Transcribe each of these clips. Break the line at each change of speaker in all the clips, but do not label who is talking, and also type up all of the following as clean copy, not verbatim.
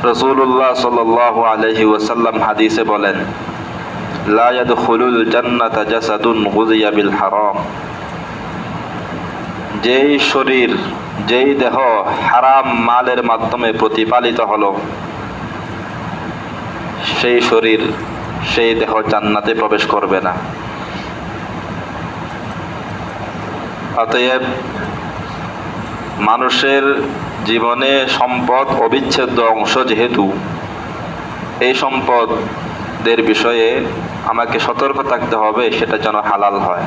রাসূলুল্লাহ সাল্লাল্লাহু আলাইহি ওয়াসাল্লাম হাদিসে বলেন, লা ইয়াদখুলুল জান্নাতা জাসাদুন গুযিয়া বিল হারাম। যেই শরীর, যেই দেহ হারাম মালের মাধ্যমে প্রতিপালিত হলো, সেই শরীর, সেই দেহ জান্নাতে প্রবেশ করবে না। অতএব মানুষের জীবনে সম্পদ অবিচ্ছেদ্য অংশ, যেহেতু এই সম্পদের বিষয়ে আমাকে সতর্ক থাকতে হবে সেটা যেন হালাল হয়।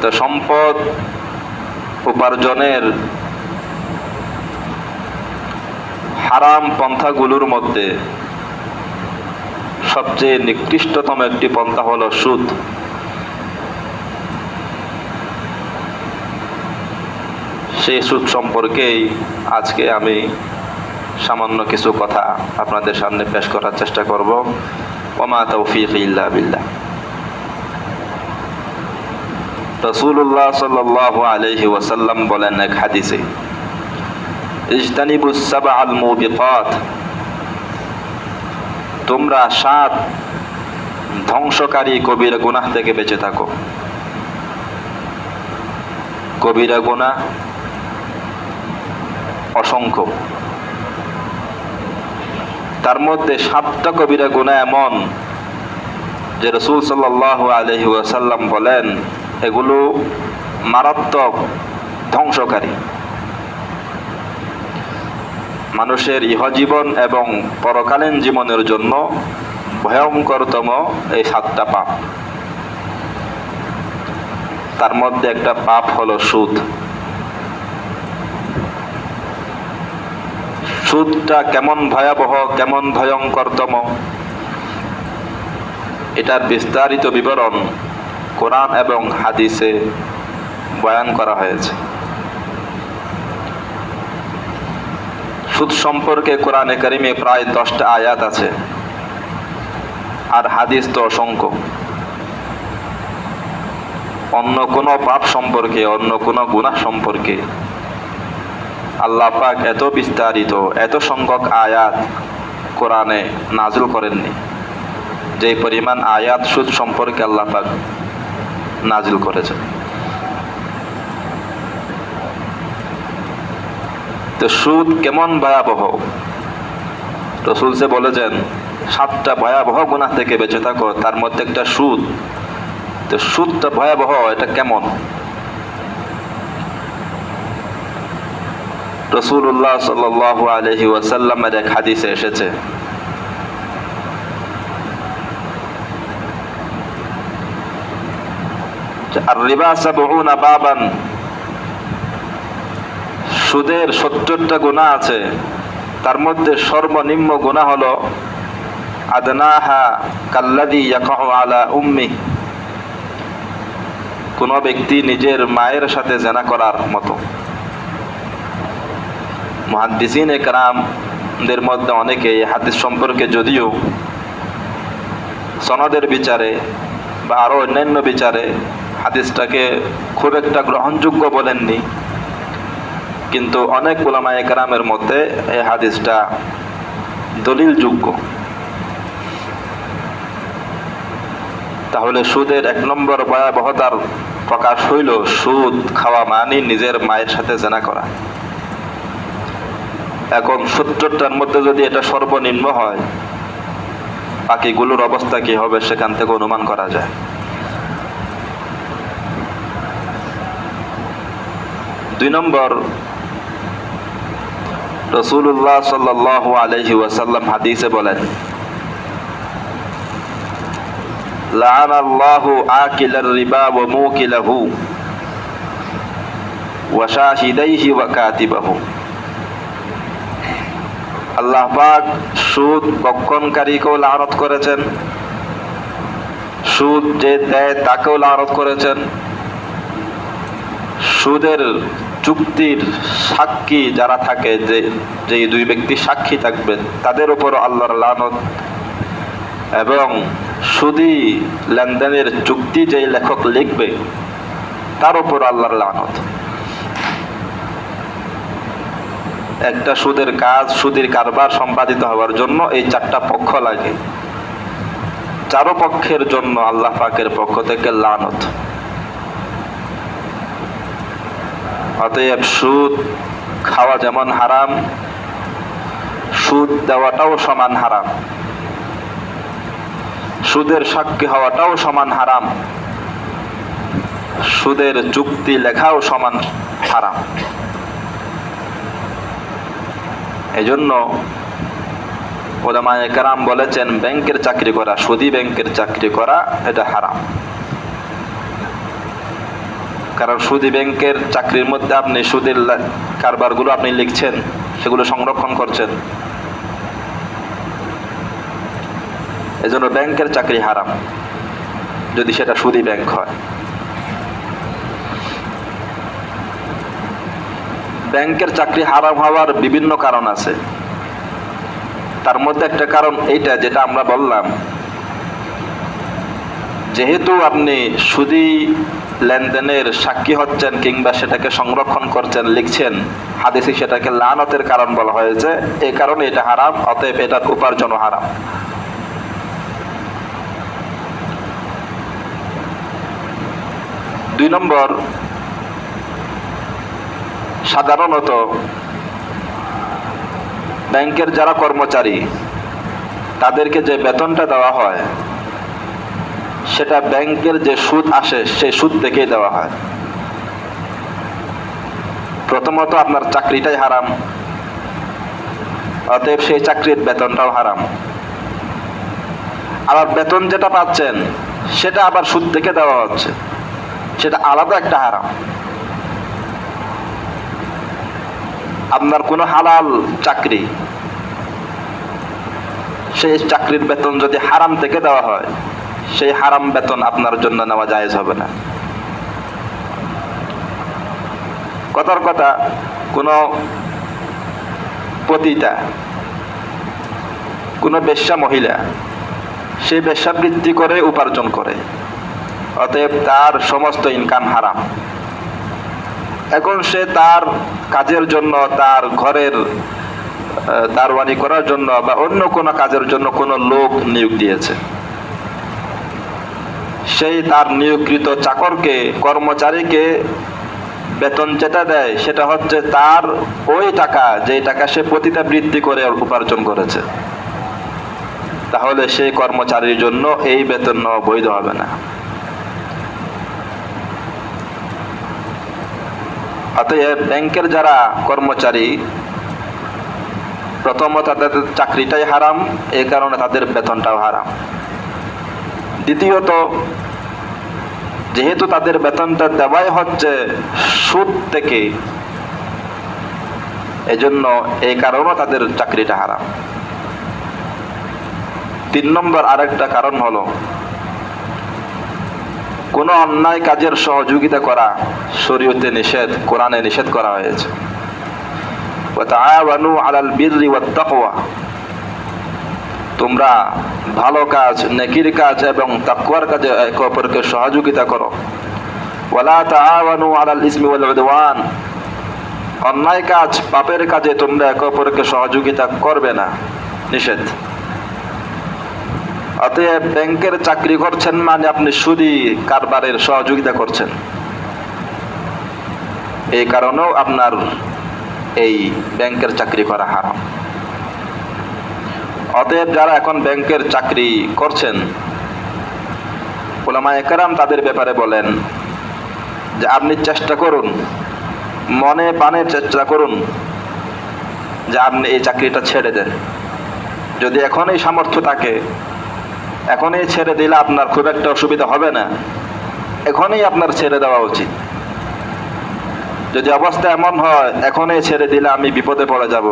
তো সম্পদ উপার্জনের হারাম পন্থাগুলোর মধ্যে সবচেয়ে নিকৃষ্টতম একটি পন্থা হলো সুদ। সেই সুদ সম্পর্কেই আজকে আমি সামান্য কিছু কথা আপনাদের সামনে পেশ করার চেষ্টা করব। ওমা তাওফীকি ইল্লা বিল্লাহ। রাসূলুল্লাহ সাল্লাল্লাহু আলাইহি ওয়াসাল্লাম বলেন এক হাদিসে, ইজতানিবুস সাবআল মুবিকাত, তোমরা 7 ধ্বংসকারী কবিরা গুনাহ থেকে বেঁচে থাকো। কবিরা গুনাহ অসংখ্য, তার মধ্যে 7টা কবিরা গুনাহ এমন যে রাসূল সাল্লাল্লাহু আলাইহি ওয়াসাল্লাম বলেন এগুলো মারাত্মক ধ্বংসকারী। মানুষের ইহজীবন এবং পরকালীন জীবনের জন্য ভয়ঙ্করতম এই 7টা পাপ। তার মধ্যে একটা পাপ হলো সুদ। সুদটা কেমন ভয়াবহ, কেমন ভয়ঙ্করতম, এটার বিস্তারিত বিবরণ কোরআন এবং হাদিসে বয়ান করা হয়েছে। সুদ সম্পর্কে কোরআনে কারিমে প্রায় 10টা আয়াত আছে, আর হাদিস তো অসংখ্য। অন্য কোনো পাপ সম্পর্কে, অন্য কোনো গুনাহ সম্পর্কে আল্লাহ পাক এত বিস্তারিত, এত সংখ্যক আয়াত কোরআনে নাযিল করেননি যে পরিমাণ আয়াত সুদ সম্পর্কে আল্লাহ পাক নাযিল করেছেন। তো সুদ কেমন ভয়াবহ, রাসূল যে বলেছেন 7টা ভয়াবহ গুনাহ থেকে বেঁচে থাকো, তার মধ্যে একটা সুদ। তো সুদটা ভয়াবহ, এটা কেমন? রাসূলুল্লাহ সাল্লাল্লাহু আলাইহি ওয়াসাল্লামের এক হাদিসে এসেছে, আর রিবা 70 বাবান, সুদের 70টা গুনাহ আছে, তার মধ্যে সর্বনিম্ন গুনাহ হলো আদনাহা কাল্লাযী ইয়াকাউ আলা উম্মি, কোন ব্যক্তি নিজের মায়ের সাথে জিনা করার মতো। মুহাদ্দিসিনে কেরামদের মধ্যে অনেকে এই হাদিস সম্পর্কে যদিও সনদের বিচারে বা আরো অন্যান্য বিচারে হাদিসটাকে খুব একটা গ্রহণযোগ্য বলেননি, কিন্তু অনেক উলামায়ে কেরামের মধ্যে এই হাদিসটা দলিলযোগ্য। তাহলে সুদের 1 নম্বর ভয়াবহতার প্রকাশ হইল সুদ খাওয়া মানে নিজের মায়ের সাথে জিনা করা। এখন 70টার মধ্যে যদি এটা সর্বনিম্ন হয়, বাকিগুলোর অবস্থা কি হবে সেখান থেকে অনুমান করা যায়। 2 নম্বর, রাসূলুল্লাহ সাল্লাল্লাহু আলাইহি ওয়াসাল্লাম হাদিসে বলেন, লাআনাল্লাহু আকিলার রিবা ওয়া মুকিলাহু ওয়া শাহিদাইহি ওয়া কাতিবাহু। আল্লাহ পাক সুদ ভক্ষণকারীকেও লানত করেছেন, সুদ যে দেয় তাকেও লানত করেছেন, সুদের চুক্তির সাক্ষী যারা থাকে, যে 2 ব্যক্তি সাক্ষী থাকবে তাদের উপর আল্লাহর লানত, এবং সুদী লেনদেনের চুক্তি যে লেখক লিখবে তার উপর আল্লাহর লানত। একটা সুদের কাজ, সুদের কারবার সম্পাদিত হওয়ার জন্য এই চারটা পক্ষ লাগে। চারো পক্ষের জন্য আল্লাহ পাকের পক্ষ থেকে লানত। অতএব সুদ খাওয়া যেমন হারাম, সুদ দেওয়াটাও সমান হারাম, সুদের সাক্ষী হওয়াটাও সমান হারাম, সুদের চুক্তি লেখাও সমান হারাম। এজন্য উলামায়ে কেরাম বলেছেন ব্যাংকের চাকরি করা, সুদী ব্যাংকের চাকরি করা এটা হারাম। কারণ সুদী ব্যাংকের চাকরির মধ্যে আপনি সুদের কারবারগুলো আপনি লিখছেন, সেগুলো সংরক্ষণ করছেন, এজন্য ব্যাংকের চাকরি হারাম যদি সেটা সুদী ব্যাংক হয়। ব্যাংকের চাকরি হারাম হওয়ার বিভিন্ন কারণ আছে। তার মধ্যে একটা কারণ এইটা যেটা আমরা বললাম, যেহেতু আপনি সুদী লেনদেনের সাক্ষী হচ্ছেন কিংবা সেটাকে সংরক্ষণ করছেন, লিখছেন, হাদিসে সেটাকে লানতের কারণ বলা হয়েছে, এই কারণে এটা হারাম। অতএব এটার উপার্জনও হারাম। দুই নম্বর, সাধারণত ব্যাংকের যারা কর্মচারী তাদেরকে যে বেতনটা দেওয়া হয় সেটা ব্যাংকের যে সুদ আসে সেই সুদ থেকেই দেওয়া হয়। প্রথমত আপনার চাকরিটাই হারাম, অতএব সেই চাকরির বেতনটাও হারাম। আবার বেতন যেটা পাচ্ছেন সেটা আবার সুদ থেকে দেওয়া হচ্ছে, সেটা আলাদা একটা হারাম। আপনার কোনো হালাল চাকরি, সেই চাকরির বেতন যদি হারাম থেকে দেওয়া হয়, সেই হারাম বেতন আপনার জন্য নেওয়া জায়েজ হবে না। কথার কথা, কোনো পতিতা, কোনো বেশ্যা মহিলা, সেই বেশ্যাবৃত্তি করে উপার্জন করে, অতএব তার সমস্ত ইনকাম হারাম। এখন সে তার কাজের জন্য, তার ঘরের দারওয়ানি করার জন্য বা অন্য কোনো কাজের জন্য কোনো লোক নিয়োগ দিয়েছে। সেই তার নিয়োগকৃত চাকরকে, কর্মচারীকে বেতন যেটা দেয় সেটা হচ্ছে তার ওই টাকা, যে টাকা সে পতিতাবৃত্তি করে উপার্জন করেছে। তাহলে সেই কর্মচারীর জন্য এই বেতন নেওয়া বৈধ হবে না। অতএব ব্যাংকের যারা কর্মচারী, প্রথমত তাদের চাকরিটাই হারাম, এই কারণে তাদের বেতনটাও হারাম। দ্বিতীয়ত, যেহেতু তাদের বেতনটা দেওয়াই হচ্ছে সুদ থেকে, এজন্য এই কারণেও তাদের চাকরিটা হারাম। তিন নম্বর আরেকটা কারণ হলো, কোনো অন্যায় কাজের সহযোগিতা করা শরীয়তে নিষেধ, কোরআনে নিষেধ করা হয়েছে। ওয়াতাআওয়ানু আলাল বিররি ওয়াত তাকওয়া, তোমরা ভালো কাজ, নেকির কাজ এবং তাকওয়ার কাজে একে অপরকে সহযোগিতা করো। ওয়ালা তাআওয়ানু আলাল ইসমি ওয়াল উদওয়ান, অন্যায় কাজ, পাপের কাজে তোমরা একে অপরকে সহযোগিতা করবে না, নিষেধ। অতএব ব্যাংকের চাকরি করছেন মানে আপনি সুদী কারবারের সহযোগিতা করছেন, এই কারণেও আপনার এই ব্যাংকের চাকরি করা হারাম। অতএব যারা এখন ব্যাংকের চাকরি করছেন, উলামায়ে কেরাম তাদের ব্যাপারে বলেন যে আপনি চেষ্টা করুন, মনে প্রাণে চেষ্টা করুন যে আপনি এই চাকরিটা ছেড়ে দেন। যদি এখনই সামর্থ্য থাকে, এখনই ছেড়ে দিলে আপনার খুব একটা অসুবিধা হবে না, এখনই আপনার ছেড়ে দেওয়া উচিত। যদি অবস্থা এমন হয় এখনই ছেড়ে দিলে আমি বিপদে পড়ে যাব,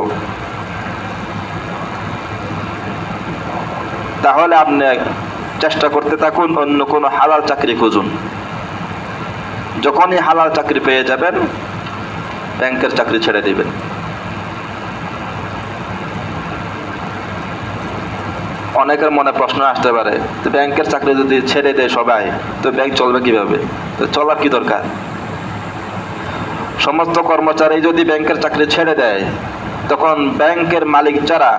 তাহলে আপনি চেষ্টা করতে থাকুন, অন্য কোনো হালাল চাকরি খুঁজুন। যখনই হালাল চাকরি পেয়ে যাবেন, ব্যাংকের চাকরি ছেড়ে দিবেন। অনেকের মনে প্রশ্ন আসতে পারে, তো ব্যাংকের চাকরি যদি ছেড়ে দেয় সবাই, তো ব্যাংক চলবে কিভাবে? তো চলার কি দরকার? সমস্ত কর্মচারী যদি ব্যাংকের চাকরি ছেড়ে দেয়, তখন ব্যাংকের মালিক যারা,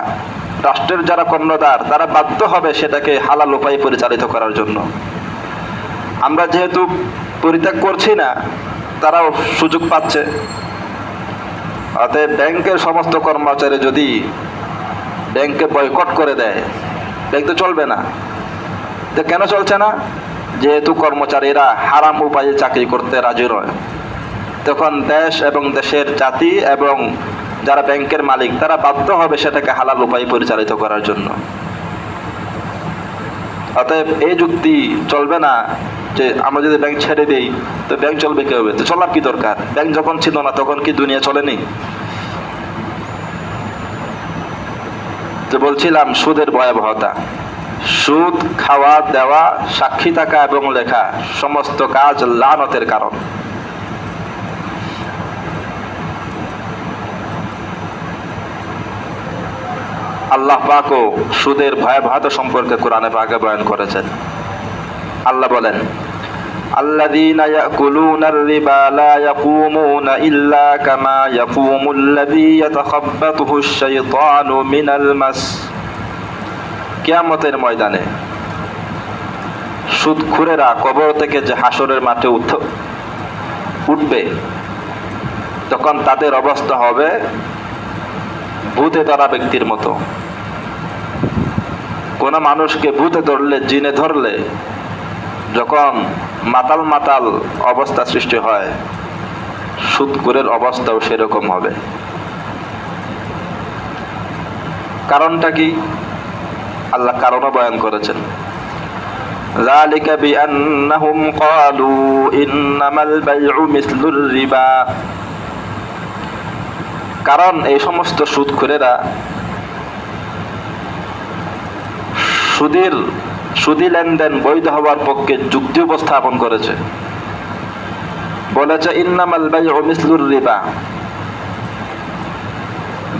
রাষ্ট্রের যারা কর্ণধার, তারা বাধ্য হবে সেটাকে হালাল উপায়ে পরিচালিত করার জন্য। আমরা যেহেতু পরিত্যাগ করছি না, তারাও সুযোগ পাচ্ছে। অতএব ব্যাংকের সমস্ত কর্মচারী যদি ব্যাংকে বয়কট করে দেয়, ব্যাংক তো চলবে না। তো কেন চলছে না? যেহেতু কর্মচারীরা হারাম উপায়ে চাকরি করতে রাজি নয়, তখন দেশ এবং দেশের জাতি এবং যারা ব্যাংকের মালিক, তারা বাধ্য হবে সেটাকে হালাল উপায়ে পরিচালিত করার জন্য। অতএব এই যুক্তি চলবে না যে আমরা যদি ব্যাংক ছেড়ে দিই তো ব্যাংক চলবে কি হবে। তো চলার কি দরকার? ব্যাংক যখন ছিল না তখন কি দুনিয়া চলেনি? তো বলছিলাম সুদের ভয়াবহতা। সুদ খাওয়া, দেওয়া, সাক্ষী থাকা এবং লেখা সমস্ত কাজ লানতের কারণ। আল্লাহ পাকও সুদের ভয়াবহতা সম্পর্কে কোরআনে পাকে বয়ান করেছেন। আল্লাহ বলেন, الذين يأكلون الربا لا يقومون إلا كما يقوم الذي يتخبطه الشيطان من المس। কিয়ামতের ময়দানে সুদখোরেরা কবর থেকে যে হাসরের মাঠে উঠবে, তখন তাদের অবস্থা হবে ভূতে ধরা ব্যক্তির মতো। কোন মানুষকে ভূতে ধরলে, জিনে ধরলে যখন মাতাল মাতাল অবস্থা সৃষ্টি হয়, সুদখোরের অবস্থাও সেরকম হবে। কারণটা কি? আল্লাহ কারণও বয়ান করেছেন। যালিকা বিআন্নাহুম ক্বালু ইন্নামাল বাইউ মিসলুর রিবা। কারণ এই সমস্ত সুদখোরেরা সুদী লেনদেন বৈধ হওয়ার পক্ষে যুক্তি উপস্থাপন করেছে। বলেছে ইন্নামাল বাইউ মিসলুর রিবা,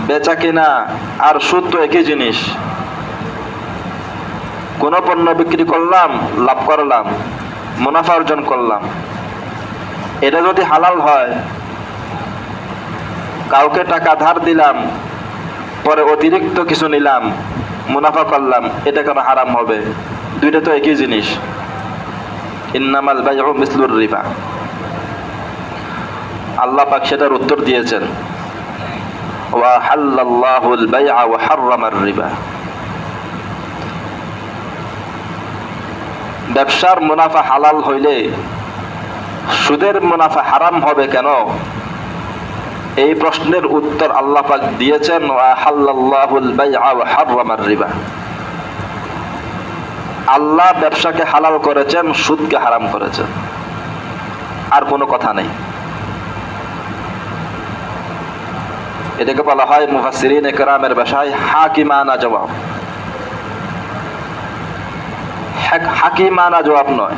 বেচা কিনা আর সুদ তো একই জিনিস। কোন পণ্য বিক্রি করলাম, লাভ করলাম, মুনাফা অর্জন করলাম, এটা যদি হালাল হয়, কাউকে টাকা ধার দিলাম, পরে অতিরিক্ত কিছু নিলাম, মুনাফা করলাম, এটা কেন হারাম হবে? দুইটা তো একই জিনিস। ইন্নামাল বাইউ মিসলুর রিবা। আল্লাহ পাক সেটার উত্তর দিয়েছেন, ওয়া হাল্লাল্লাহুল বাই'a ওয়া হাররামার রিবা। ব্যবসার মুনাফা হালাল হইলে সুদের মুনাফা হারাম হবে কেন? এই প্রশ্নের উত্তর আল্লাহ পাক দিয়েছেন, ওয়া হাল্লাল্লাহুল বাই'a ওয়া হাররামার রিবা। আল্লাহ ব্যবসাকে হালাল করেছেন, সুদকে হারাম করেছেন, আর কোনো কথা নেই। এটাকে বলা হয় মুফাসসিরিনে কেরামের ভাষায় হাকিমানা জবাব। হাকিমানা জবাব নয়,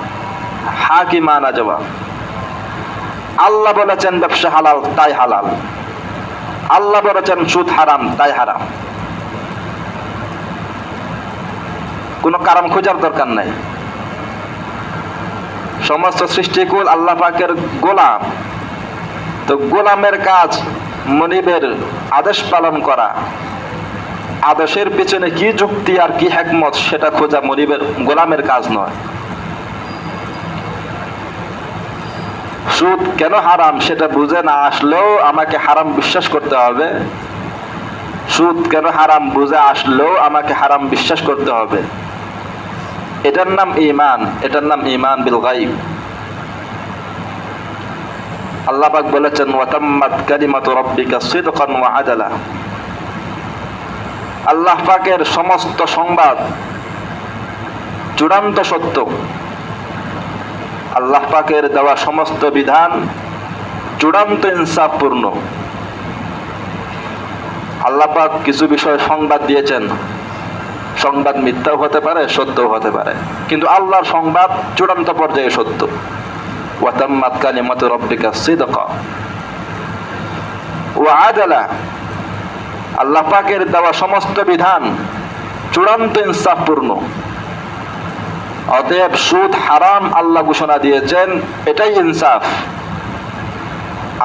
হাকিমানা জবাব। আল্লাহ বলেছেন ব্যবসা হালাল, তাই হালাল। আল্লাহ বলেছেন সুদ হারাম, তাই হারাম। কোনো কারণ খোঁজার দরকার নাই। সমস্ত সৃষ্টিকুল আল্লাহ পাকের গোলাম, তো গোলামের কাজ মনিবের আদেশ পালন করা। আদেশের পিছনে কি যুক্তি আর কি হিকমত সেটা খোঁজা মনিবের, গোলামের কাজ নয়। সুদ কেন হারাম সেটা বুঝে না আসলেও আমাকে হারাম বিশ্বাস করতে হবে। সুদ কেন হারাম বুঝে আসলেও আমাকে হারাম বিশ্বাস করতে হবে। এটার নাম ঈমান, এটার নাম ঈমান বিল গায়ব। আল্লাহ পাক বলেছেন, ওয়া তাম্মাত কালিমাতু রাব্বিকা সিদকান ওয়া আদালা। আল্লাহ পাকের সমস্ত সংবাদ চূড়ান্ত সত্য। আল্লাহ পাকের দেওয়া সমস্ত বিধান চূড়ান্ত ইনসাফপূর্ণ। আল্লাহ পাক কিছু বিষয় সংবাদ দিয়েছেন, সংবাদ মিথ্যাও হতে পারে, সত্যও হতে পারে, কিন্তু আল্লাহর সংবাদ চূড়ান্ত পর্যায়ে সত্য। ওয়া তাম্মাত কালিমাতু রাব্বিকা সিদকা ওয়া আদালা। আল্লাহ পাকের দেওয়া সমস্ত বিধান চূড়ান্ত ইনসাফপূর্ণ। অতএব সুদ হারাম আল্লাহ ঘোষণা দিয়েছেন, এটাই ইনসাফ।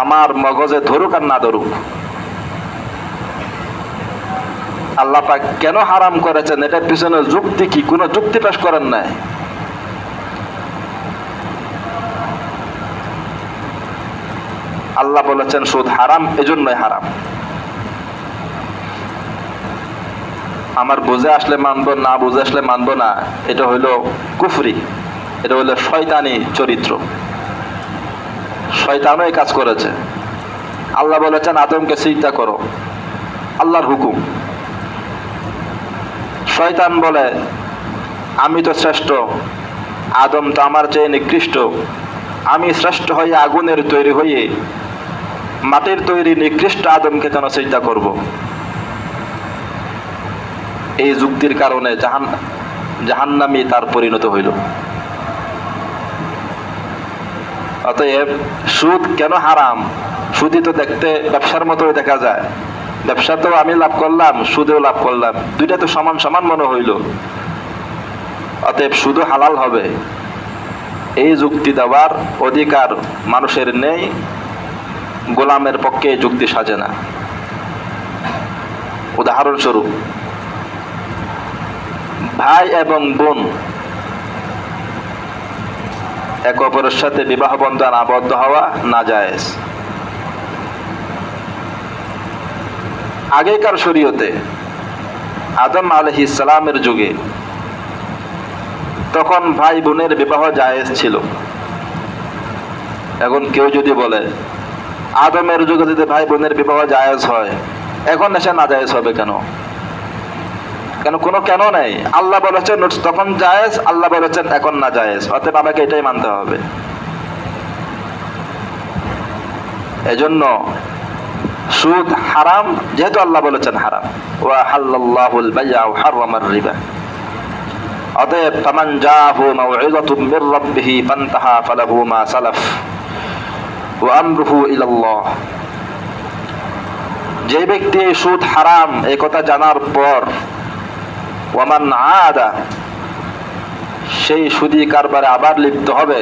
আমার মগজে ধরুক আর না ধরুক, আল্লাহ পাক কেন হারাম করেছেন এটার পিছনে যুক্তি কি? কোনো যুক্তি পেশ করেন নাই। আল্লাহ বলেছেন সুদ হারাম, এজন্যই হারাম। আমার বুঝে আসলে মানবো, না বুঝে আসলে মানবো না, এটা হইল কুফরি, এটা হইল শয়তানি চরিত্র। শয়তানও এই কাজ করেছে। আল্লাহ বলেছেন আদমকে সিজদা করো, আল্লাহর হুকুম। শয়তান বলে আমি তো শ্রেষ্ঠ, আদম তো আমার চেয়ে নিকৃষ্ট, আমি শ্রেষ্ঠ হয়ে আগুনের তৈরি হয়ে মাটির তৈরি নিকৃষ্ট আদমকে কেন সিজদা করব? এই যুক্তির কারণে জাহান্নামী তার পরিণত হইল। অতএব সুদ কেন হারাম? সুদই তো দেখতে ব্যবসার মতোই দেখা যায়, ব্যবসাতেও আমি লাভ করলাম, সুদেও লাভ করলাম, দুইটা তো সমান সমান মনে হইল। অতএব সুদও হালাল হবে, এই যুক্তি দেওয়ার অধিকার মানুষের নেই। গোলামের পক্ষে এই যুক্তি সাজে না। উদাহরণস্বরূপ, ভাই এবং বোন এক অপরের সাথে বিবাহ বন্ধন আবদ্ধ হওয়া নাজায়েজ। আগেকার শরীয়তে আদম আলাইহিস সালামের যুগে তখন ভাই বোনের বিবাহ জায়েজ ছিল। এখন কেউ যদি বলে আদমের যুগে যদি ভাই বোনের বিবাহ জায়েজ হয়, এখন এসে নাজায়েজ হবে কেন? কোনো কেন নেই। আল্লাহ বলেছেন তখন জায়েজ, আল্লাহ বলেছেন এখন না জায়েজ, অতএব আমাকে এটাই মানতে হবে। এজন্য সুদ হারাম, যেহেতু আল্লাহ বলেছেন হারাম। ওয়া হাল্লাল্লাহুল বাই'a ওয়া হাররামার রিবা। অতএব ফামান জাআহু মাউইযাতুম মির রাব্বিহি ফান্তাহা ফালাহু মা সালাফ ওয়া আমরুহু ইলাল্লাহ। যে ব্যক্তি সুদ হারাম এই কথা জানার পর ওয়ামান আদা, সেই সুদী কারবারে আবার লিপ্ত হবে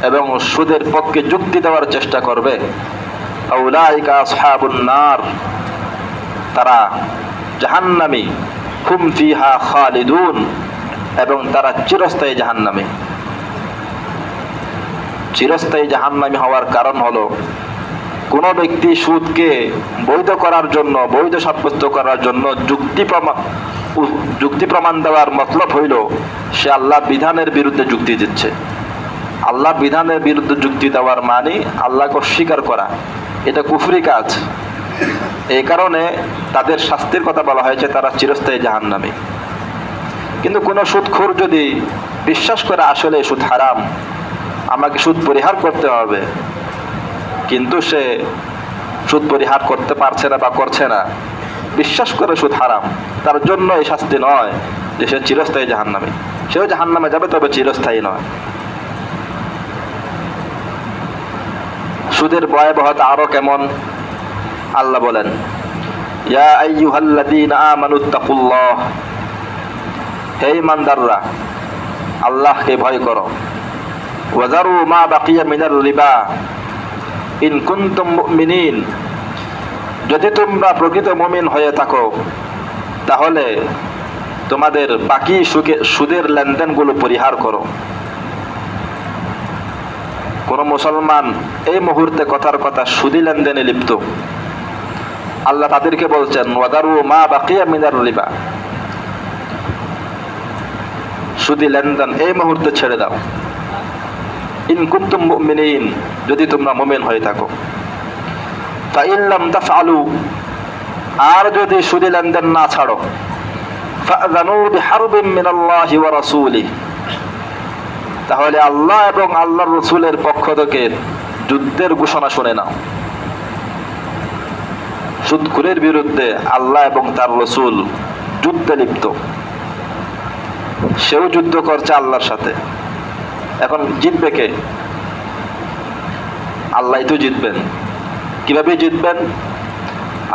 এবং সুদের পক্ষে যুক্তি দেওয়ার চেষ্টা করবে, আউলাইকা আসহাবুন নার, তারা জাহান্নামী, হুম ফিহা খালিদুন, এবং তারা চিরস্থায়ী জাহান্নামী। চিরস্থায়ী জাহান্নামী হওয়ার কারণ হলো কোনো ব্যক্তি সুদকে বৈধ করার জন্য, বৈধ সাব্যস্ত করার জন্য যুক্তি প্রমাণ দেওয়ার মতলব হইল সে আল্লাহ বিধানের বিরুদ্ধে যুক্তি দিচ্ছে। আল্লাহ বিধানের বিরুদ্ধে যুক্তি দেওয়ার মানে আল্লাহকে অস্বীকার করা, এটা কুফরি কাজ। এই কারণে তাদের শাস্তির কথা বলা হয়েছে, তারা চিরস্থায়ী জাহান্নামী। কিন্তু কোনো সুদখোর যদি বিশ্বাস করে আসলে সুদ হারাম, আমাকে সুদ পরিহার করতে হবে, কিন্তু সে সুদ পরিহার করতে পারছে না বা করছে না, বিশ্বাস করে সুদ হারাম, তার জন্য এই শাস্তি নয় যে সে চিরস্থায়ী জাহান্নামী। সেও জাহান্নামে যাবে, তবে চিরস্থায়ী নয়। সুদের ভয়াবহতা আরো কেমন আল্লাহ বলেন, ইয়া আইয়ুহাল্লাযীনা আমানুত্তাকুল্লাহ, হে ঈমানদাররা আল্লাহকে ভয় করো, ওয়াযারু মা বাকিয়া মিনার রিবা ইন কুনতুম মুমিনিন, যদি তোমরা প্রকৃত মুমিন হয়ে থাকো তাহলে তোমাদের বাকি সুদের লেনদেনগুলো পরিহার করো। কোন মুসলমান এই মুহূর্তে কথার কথা সুদী লেনদেনে লিপ্ত, আল্লাহ তাদেরকে বলছেন ওয়াদারু মা বাকিয়া মিনার রিবা, সুদী লেনদেন এই মুহূর্তে ছেড়ে দাও। ইন কুনতুম মুমিনিন, যদি তোমরা মুমিন হয়ে থাকো। ফাইন লাম তাফআলু, আর যদি সুদী লেনদেন না ছাড়ো, ফাযানু বিহারবিন মিনাল্লাহি ওয়া রাসূলিহি, তাহলে আল্লাহ এবং আল্লাহর রাসূলের পক্ষ থেকে যুদ্ধের ঘোষণা শুনে নাও। সুদখোরের বিরুদ্ধে আল্লাহ এবং তার রাসূল যুদ্ধে লিপ্ত, সেও যুদ্ধ করছে আল্লাহর সাথে। এখন জিতবে কে? আল্লাহই তো জিতবেন। কিভাবে জিতবেন?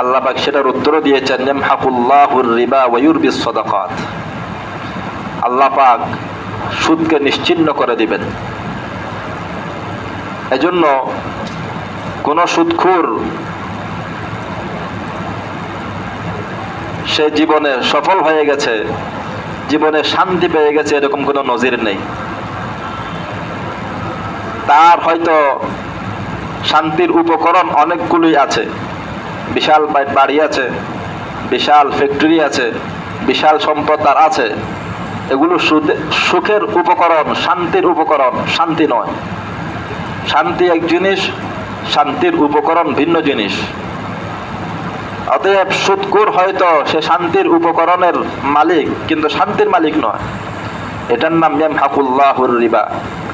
আল্লাহ পাক সেটার উত্তর দিয়েছেন, ইয়ামহাকুল্লাহুর রিবা ওয়া ইউরবিস সাদাকাত, আল্লাহ পাক সুদকে নিশ্চিহ্ন করে দিবেন। এজন্য কোন সুদখোর সে জীবনে সফল হয়ে গেছে, জীবনে শান্তি পেয়ে গেছে, এরকম কোনো নজির নেই। তার হয়তো শান্তির উপকরণ অনেকগুলোই আছে, বিশাল বাড়ি আছে, বিশাল ফ্যাক্টরি আছে, বিশাল সম্পদ তার আছে, এগুলো সুখের উপকরণ, শান্তির উপকরণ, শান্তি নয়। শান্তি এক জিনিস, শান্তির উপকরণ ভিন্ন জিনিস। অতএব সুদখোর হয়তো সে শান্তির উপকরণের মালিক, কিন্তু শান্তির মালিক নয়। এটার নাম ইয়ামহাকুল্লাহুর রিবা,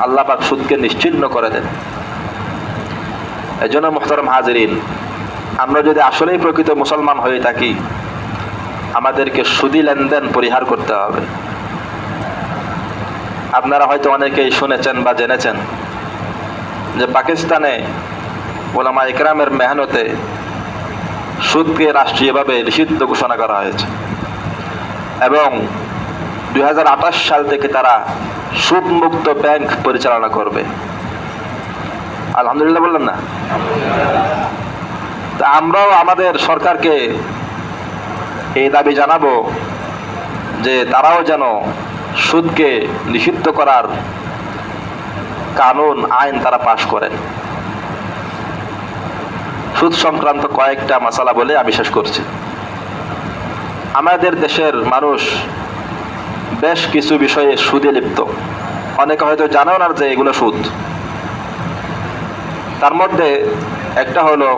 আল্লাহ পাক সুদকে নিশ্চিহ্ন করে দেন। এজন্য মুহতারাম হাজিরিন, আমরা যদি আসলেই প্রকৃত মুসলমান হয়ে থাকি, আমাদেরকে সুদী লেনদেন পরিহার করতে হবে। আপনারা হয়তো অনেকেই শুনেছেন বা জেনেছেন যে পাকিস্তানে উলামা ইকরামের মেহনতে সুদকে রাষ্ট্রীয়ভাবে নিষিদ্ধ ঘোষণা করা হয়েছে এবং 2028 সাল থেকে তারা সুদমুক্ত ব্যাংক পরিচালনা করবে। আলহামদুলিল্লাহ বললেন না? তা আমরাও আমাদের সরকারকে এই দাবি জানাবো যে তারাও যেন সুদকে নিষিদ্ধ করার কানুন, আইন তারা পাশ করেন। সুদ সংক্রান্ত কয়েকটা মাসালা বলে আমি শেষ করছি। আমাদের দেশের মানুষ বেশ কিছু বিষয়ে সুদে লিপ্ত, অনেকে হয়তো জানেও না যে এগুলো সুদ। তার মধ্যে একটা হলো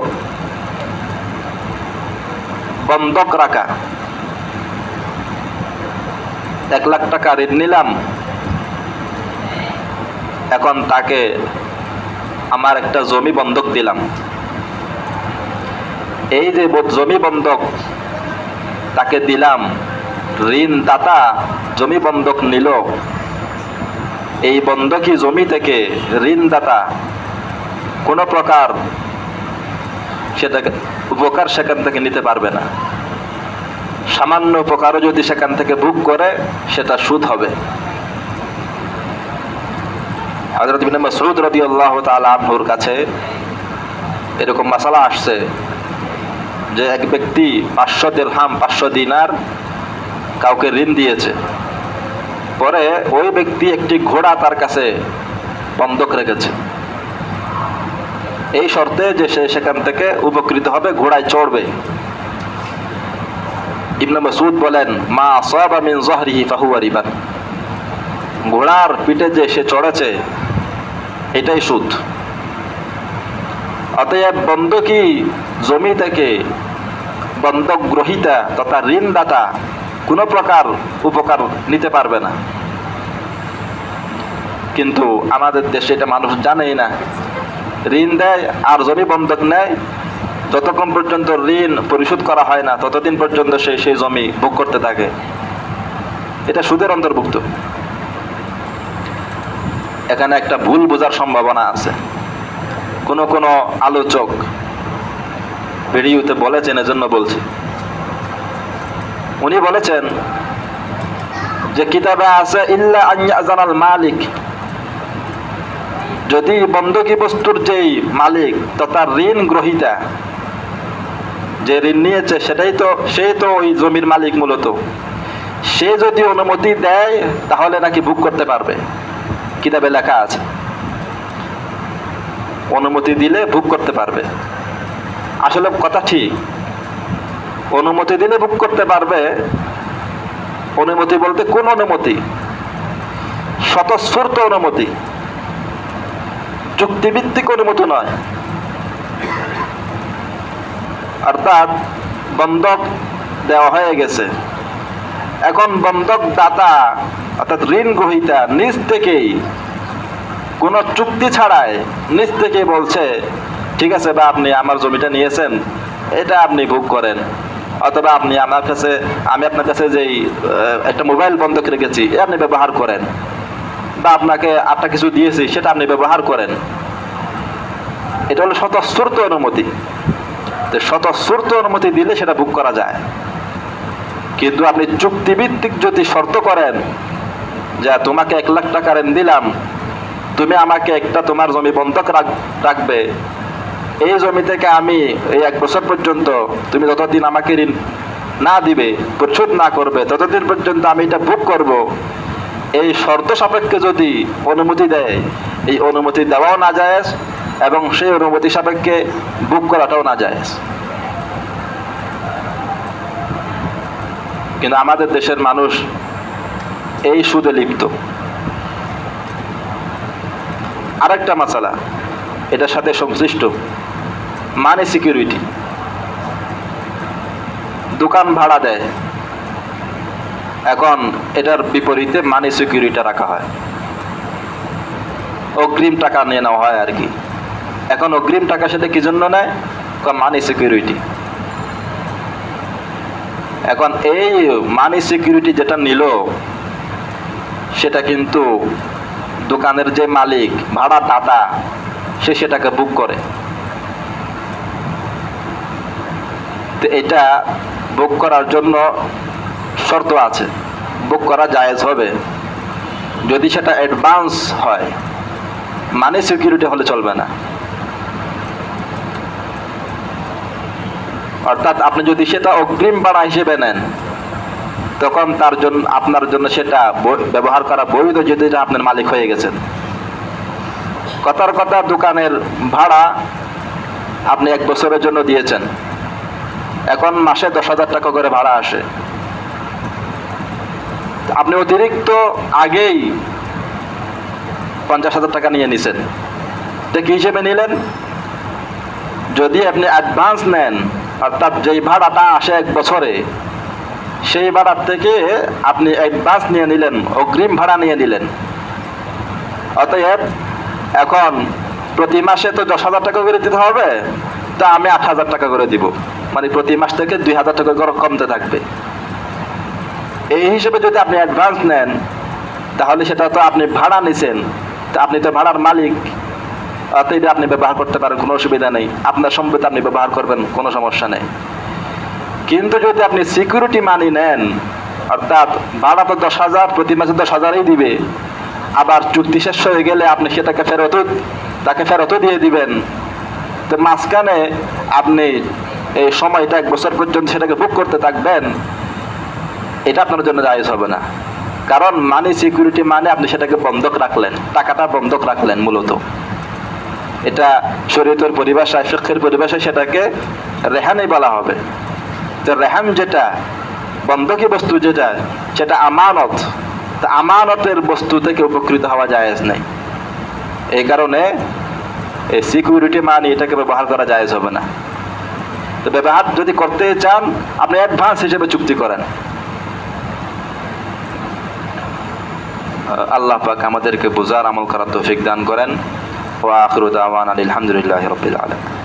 বন্ধক রাখা। 1 লাখ টাকা ঋণ নিলাম, এখন তাকে আমার একটা জমি বন্ধক দিলাম। এই যে জমি বন্ধক তাকে দিলাম, ঋণদাতা জমি বন্ধক নিল, এই বন্ধকি জমি থেকে ঋণদাতা কোনো প্রকার সেটাকে উপকার সেখান থেকে নিতে পারবে না। সামান্য উপকারও যদি সেখান থেকে ভোগ করে সেটা সুদ হবে। হযরত ইবনে মাসউদ রাদিয়াল্লাহু তাআলা আনহুর কাছে এরকম মাসালা আসছে যে এক ব্যক্তি 500 দিরহাম, 500 দিনার কাউকে ঋণ দিয়েছে। পরে ওই ব্যক্তি একটি ঘোড়া তার কাছে বন্ধক রেখেছে, এই শর্তে যে সে সেখান থেকে উপকৃত হবে, ঘোড়ায় চড়বে। ইবনে মাসউদ বলেন, মা আসাবা মিন যহরিহি ফাহুয়া রিবা, ঘোড়ার পিঠে যে সে চড়েছে এটাই সুদ। অতএব বন্ধকি জমি থেকে বন্ধক গ্রহীতা তথা ঋণদাতা কোনো প্রকার উপকার নিতে পারবে না। কিন্তু আমাদের দেশে এটা মানুষ জানেই না। ঋণ দেয় আর জমি বন্ধক নেয়, যতক্ষণ পর্যন্ত ঋণ পরিশোধ করা হয় না ততদিন পর্যন্ত সেই জমি ভোগ করতে থাকে। এটা সুদের অন্তর্ভুক্ত। এখানে একটা ভুল বোঝার সম্ভাবনা আছে। কোন কোন আলোচক ভিডিওতে বলেছেন, এজন্য বলছি। উনি বলেছেন যে কিতাবে আছে ইল্লা আন ইয়াজানাল মালিক, যদি বন্ধকি বস্তুর যেই মালিক তথা ঋণ গ্রহীতা, যে ঋণ নিয়েছে সেই তো ওই জমির মালিক মূলত, সে যদি অনুমতি দেয় তাহলে নাকি ভোগ করতে পারবে। কিতাবে লেখা আছে অনুমতি দিলে ভোগ করতে পারবে। আসলে কথা ঠিক, অনুমতি দিলে ভোগ করতে পারবে। অনুমতি বলতে কোন অনুমতি? স্বতঃস্ফূর্ত অনুমতি, চুক্তিভিত্তিক অনুমতি নয়। অর্থাৎ বন্ধক দেওয়া হয়ে গেছে, এখন বন্ধক দাতা অর্থাৎ ঋণ গ্রহীতা নিজ থেকেই কোন চুক্তি ছাড়াই নিজ থেকেই বলছে ঠিক আছে বা আপনি আমার জমিটা নিয়েছেন, এটা আপনি ভোগ করেন, অথবা আমি আপনার কাছে যেই একটা মোবাইল বন্ধক রেখেছি আপনি ব্যবহার করেন, বা আপনাকে আটটা কিছু দিয়েছি সেটা আপনি ব্যবহার করেন। এটা হলো স্বতঃস্ফূর্ত অনুমতি। স্বতঃস্ফূর্ত অনুমতি দিলে সেটা ভোগ করা যায়। কিন্তু আপনি চুক্তিভিত্তিক যদি শর্ত করেন যে তোমাকে 1 লাখ টাকা ঋণ দিলাম, তুমি আমাকে একটা তোমার জমি বন্ধক রাখবে, এই জমি থেকে আমি এই 1 বছর পর্যন্ত তুমি যতদিন আমাকে ঋণ না দিবে, পরিশোধ না করবে, ততদিন পর্যন্ত আমি এটা ভোগ করব, এই শর্ত সাপেক্ষে যদি অনুমতি দেয়, এই অনুমতি দেওয়াও না জায়েজ এবং সেই অনুমতি সাপেক্ষে ভোগ করাটাও না জায়েজ। কিন্তু আমাদের দেশের মানুষ এই সুদে লিপ্ত। আরেকটা মাসালা এটার সাথে সংশ্লিষ্ট, মানি সিকিউরিটি। দোকান ভাড়া দেয়, এখন এটার বিপরীতে মানি সিকিউরিটি রাখা হয়, অগ্রিম টাকা নিয়ে নেওয়া হয় আর কি। এখন অগ্রিম টাকা সেটা কি জন্য নেয়? মানি সিকিউরিটি। এখন এই মানি সিকিউরিটি যেটা নিল, সেটা কিন্তু দোকানের যে মালিক, ভাড়া দাতা, সে সেটাকে বুক করে। তো এটা বুক করার জন্য শর্ত আছে, বুক করা জায়েজ হবে যদি সেটা অ্যাডভান্স হয়, মানি সিকিউরিটি হলে চলবে না। অর্থাৎ আপনি যদি সেটা অগ্রিম ভাড়া হিসেবে নেন, তখন তার জন্য আপনার জন্য সেটা ব্যবহার করা বৈধ, যদি আপনার মালিক হয়ে গেছেন। কথার কথা, দোকানের ভাড়া আপনি 1 বছরের জন্য দিয়েছেন, এখন মাসে 10,000 টাকা করে ভাড়া আসে। আপনি অতিরিক্ত আগেই 50,000 টাকা নিয়ে নিছেন। তো কি হিসেবে নিলেন? যদি আপনি অ্যাডভান্স নেন, অর্থাৎ যেই ভাড়াটা আসে 1 বছরে, সেই ভাড়ার থেকে আপনি অ্যাডভান্স নিয়ে নিলেন, অগ্রিম ভাড়া নিয়ে নিলেন। অতএব এখন প্রতি মাসে তো 10,000 টাকা করে দিতে হবে, তা আমি 8,000 টাকা করে দিব, মানে প্রতি মাস থেকে 2,000 টাকা করে কমতে থাকবে। এই হিসেবে যদি আপনি অ্যাডভান্স নেন, তাহলে সেটা তো আপনি ভাড়া নিছেন, তা আপনি তো ভাড়ার মালিক, অতএব আপনি ব্যবহার করতে পারেন, কোনো অসুবিধা নেই। আপনার সম্পত্তি আপনি ব্যবহার করবেন, কোনো সমস্যা নেই। কিন্তু যদি আপনি সিকিউরিটি মানি নেন, অর্থাৎ ভাড়া তো 10,000, প্রতি মাসে 10,000ই দিবে, আবার চুক্তি শেষ হয়ে গেলে আপনি সেটাকে তাকে ফেরতও দিয়ে দিবেন, তো মাঝখানে আপনি এই সময়টা 1 বছর পর্যন্ত সেটাকে বুক করতে থাকবেন, এটা আপনার জন্য জায়েজ হবে না। কারণ মানি সিকিউরিটি মানে আপনি সেটাকে বন্ধক রাখলেন, টাকাটা বন্ধক রাখলেন মূলত। এটা শরীয়তের পরিভাষায়, ফিকহের পরিভাষায় সেটাকে রেহানই বলা হবে। তো রেহান যেটা, বন্ধকি বস্তু যেটা, সেটা আমানত। তা আমানতের বস্তু থেকে উপকৃত হওয়া জায়েজ নেই। এই কারণে এই সিকিউরিটি মানি এটাকে ব্যবহার করা জায়েজ হবে না। তো ব্যবহার যদি করতে চান, আপনি অ্যাডভান্স হিসেবে চুক্তি করেন। আল্লাহ পাক আমাদেরকে বুঝার, আমল করার তৌফিক দান করেন। ওয়া আখিরু দাওয়ানা আলহামদুলিল্লাহি রাব্বিল আলামিন।